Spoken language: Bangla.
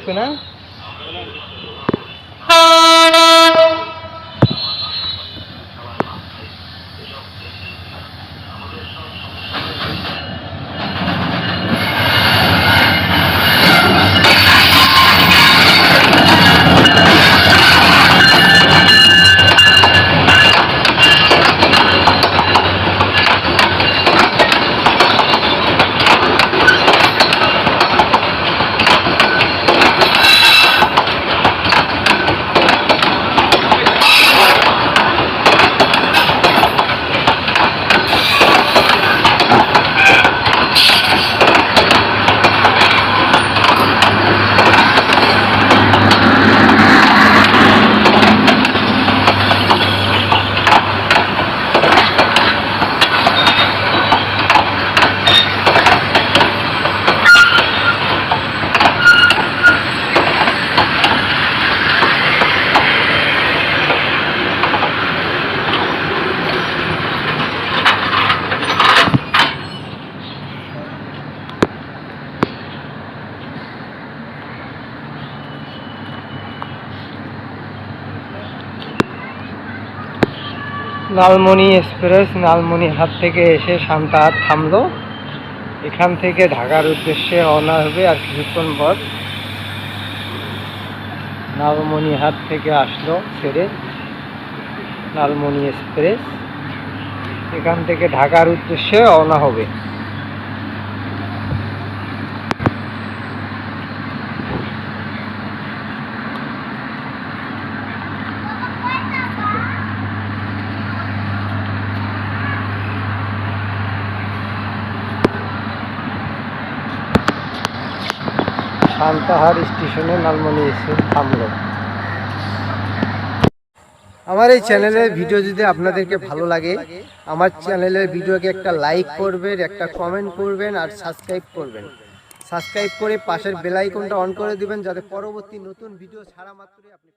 আসবে না? লালমনি এক্সপ্রেস লালমনিরহাট থেকে এসে সান্তাহার থামলো। এখান থেকে ঢাকার উদ্দেশ্যে রওনা হবে আর কিছুক্ষণ পর। লালমনিরহাট থেকে আসলো ছেড়ে লালমনি এক্সপ্রেস, এখান থেকে ঢাকার উদ্দেশ্যে রওনা হবে। সান্তাহার স্টেশনে লালমনি এক্সপ্রেস থামলো। আমার এই চ্যানেলের ভিডিও যদি আপনাদেরকে ভালো লাগে, আমার চ্যানেলের ভিডিওকে একটা লাইক করবেন, একটা কমেন্ট করবেন আর সাবস্ক্রাইব করবেন। সাবস্ক্রাইব করে পাশের বেল আইকনটা অন করে দিবেন, যাতে পরবর্তী নতুন ভিডিও ছাড়া মাত্রই আপনি